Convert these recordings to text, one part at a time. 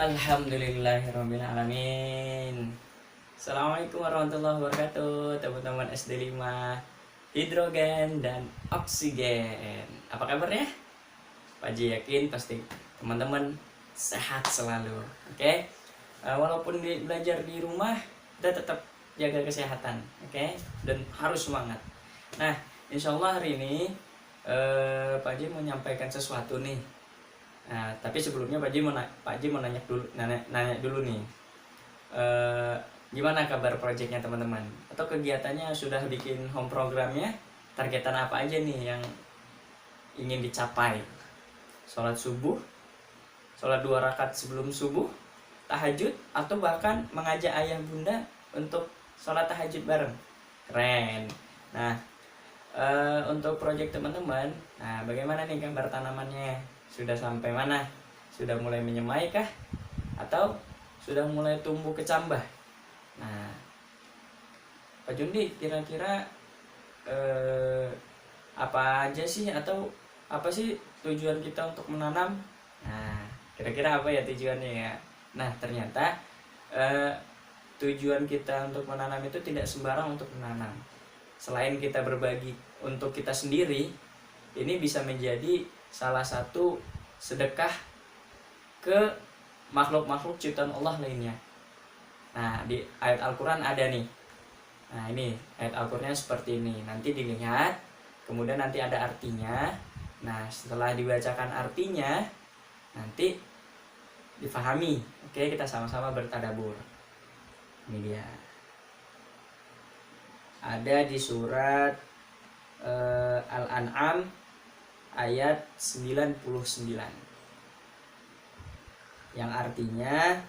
Alhamdulillahirabbil alamin. Assalamualaikum warahmatullahi wabarakatuh, teman-teman SD 5 hidrogen dan oksigen. Apa kabarnya? Pak Ji yakin pasti teman-teman sehat selalu. Oke. Walaupun belajar di rumah, kita tetap jaga kesehatan, oke? Dan harus semangat. Nah, insya Allah hari ini Pak Ji mau menyampaikan sesuatu nih. Nah, tapi sebelumnya Pak Ji mau nanya dulu nih. Gimana kabar proyeknya teman-teman? Atau kegiatannya sudah bikin home programnya? Targetan apa aja nih yang ingin dicapai? Sholat subuh, sholat 2 rakaat sebelum subuh, tahajud, atau bahkan mengajak ayah bunda untuk sholat tahajud bareng. Keren. Nah, untuk proyek teman-teman, nah bagaimana nih gambar tanamannya? Sudah sampai mana? Sudah mulai menyemai kah? Atau sudah mulai tumbuh kecambah? Nah, Pak Jundi kira-kira apa aja sih, atau apa sih tujuan kita untuk menanam? Nah, kira-kira apa ya tujuannya ya? Nah, ternyata tujuan kita untuk menanam itu tidak sembarang untuk menanam. Selain kita berbagi untuk kita sendiri, ini bisa menjadi salah satu sedekah ke makhluk-makhluk ciptaan Allah lainnya. Nah, di ayat Al-Quran ada nih. Nah, ini ayat Al-Qurannya seperti ini. Nanti dilihat, kemudian nanti ada artinya. Nah, setelah dibacakan artinya, nanti difahami. Oke, kita sama-sama bertadabur. Ini dia. Ada di surat Al-An'am ayat 99, yang artinya,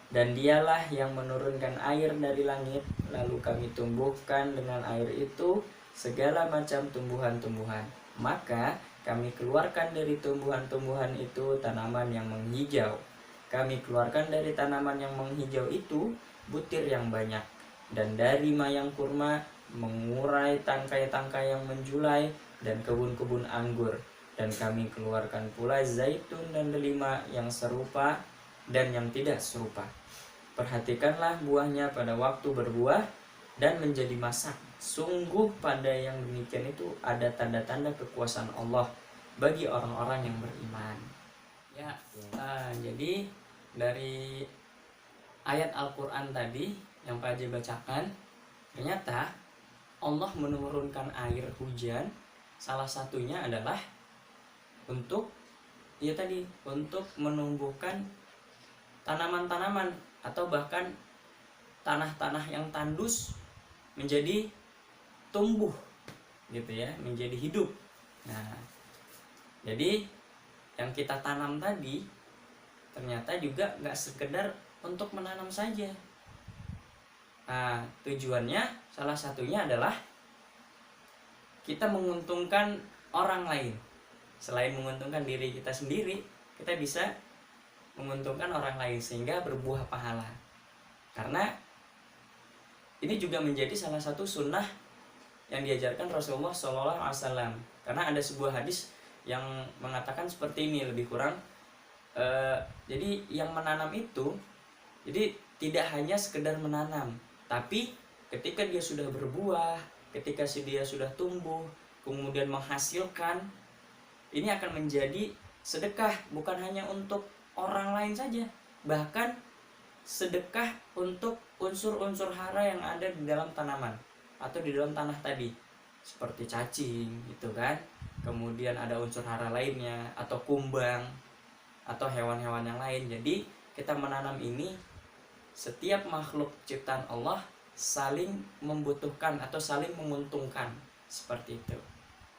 dan dialah yang menurunkan air dari langit, lalu kami tumbuhkan dengan air itu segala macam tumbuhan-tumbuhan, maka kami keluarkan dari tumbuhan-tumbuhan itu tanaman yang menghijau. Kami keluarkan dari tanaman yang menghijau itu butir yang banyak, dan dari mayang kurma mengurai tangkai-tangkai yang menjulai, dan kebun-kebun anggur. Dan kami keluarkan pula zaitun dan delima yang serupa dan yang tidak serupa. Perhatikanlah buahnya pada waktu berbuah dan menjadi masak. Sungguh pada yang demikian itu ada tanda-tanda kekuasaan Allah bagi orang-orang yang beriman. Ya, jadi dari ayat Al-Quran tadi yang Pak Haji bacakan, ternyata Allah menurunkan air hujan, salah satunya adalah untuk untuk menumbuhkan tanaman-tanaman atau bahkan tanah-tanah yang tandus menjadi tumbuh gitu ya, menjadi hidup. Nah, jadi yang kita tanam tadi ternyata juga nggak sekedar untuk menanam saja. Nah, tujuannya salah satunya adalah kita menguntungkan orang lain. Selain menguntungkan diri kita sendiri, kita bisa menguntungkan orang lain sehingga berbuah pahala. Karena ini juga menjadi salah satu sunnah yang diajarkan Rasulullah SAW. Karena ada sebuah hadis yang mengatakan seperti ini, lebih kurang. Jadi yang menanam itu, jadi tidak hanya sekedar menanam, tapi ketika dia sudah berbuah, ketika dia sudah tumbuh, kemudian menghasilkan, ini akan menjadi sedekah bukan hanya untuk orang lain saja, bahkan sedekah untuk unsur-unsur hara yang ada di dalam tanaman atau di dalam tanah tadi, seperti cacing gitu kan. Kemudian ada unsur hara lainnya, atau kumbang, atau hewan-hewan yang lain. Jadi kita menanam ini, setiap makhluk ciptaan Allah saling membutuhkan atau saling menguntungkan, seperti itu.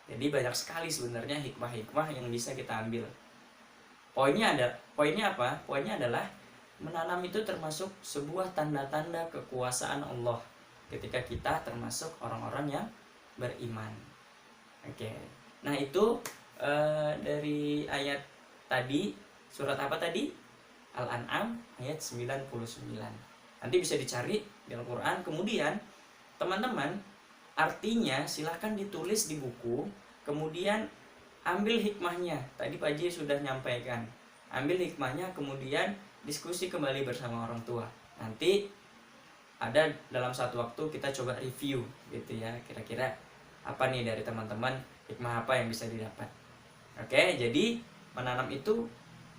Jadi banyak sekali sebenarnya hikmah-hikmah yang bisa kita ambil. Poinnya apa? Poinnya adalah menanam itu termasuk sebuah tanda-tanda kekuasaan Allah ketika kita termasuk orang-orang yang beriman. Oke. Nah, itu dari ayat tadi, surat apa tadi? Al-An'am ayat 99. Nanti bisa dicari di Al-Quran. Kemudian teman-teman, artinya silahkan ditulis di buku, kemudian ambil hikmahnya. Tadi Pak Ji sudah nyampaikan. ambil hikmahnya, kemudian diskusi kembali bersama orang tua. Nanti ada dalam satu waktu kita coba review gitu ya, kira-kira apa nih dari teman-teman, hikmah apa yang bisa didapat. Oke, jadi menanam itu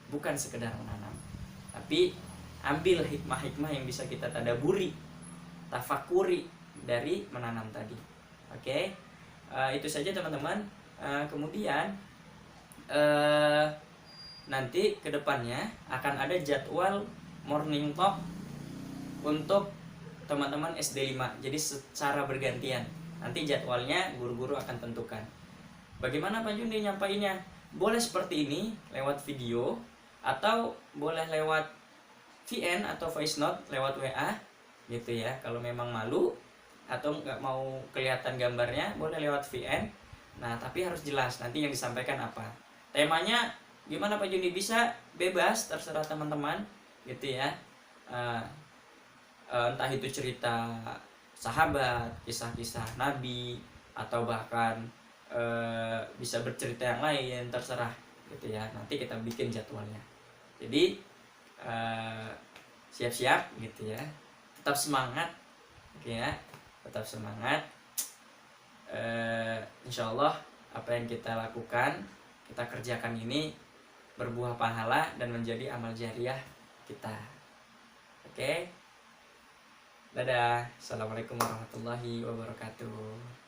bukan sekedar menanam, tapi ambil hikmah-hikmah yang bisa kita tadaburi, tafakuri dari menanam tadi. Oke, itu saja teman-teman. Kemudian nanti kedepannya akan ada jadwal morning talk untuk teman-teman SD 5. Jadi secara bergantian. Nanti jadwalnya guru-guru akan tentukan. Bagaimana Pak Jundi nyampainya? Boleh seperti ini lewat video, atau boleh lewat VN atau voice note lewat WA gitu ya. Kalau memang malu atau nggak mau kelihatan gambarnya, boleh lewat VN. Nah, tapi harus jelas nanti yang disampaikan apa. Temanya gimana Pak Jundi? Bisa bebas, terserah teman-teman gitu ya. Entah itu cerita sahabat, kisah-kisah Nabi, atau bahkan bisa bercerita yang lain, terserah gitu ya. Nanti kita bikin jadwalnya. Jadi siap-siap gitu ya. Tetap semangat, oke ya. Tetap semangat. Insya Allah apa yang kita lakukan, kita kerjakan ini berbuah pahala dan menjadi amal jariah kita. Oke. Dadah. Assalamualaikum warahmatullahi wabarakatuh.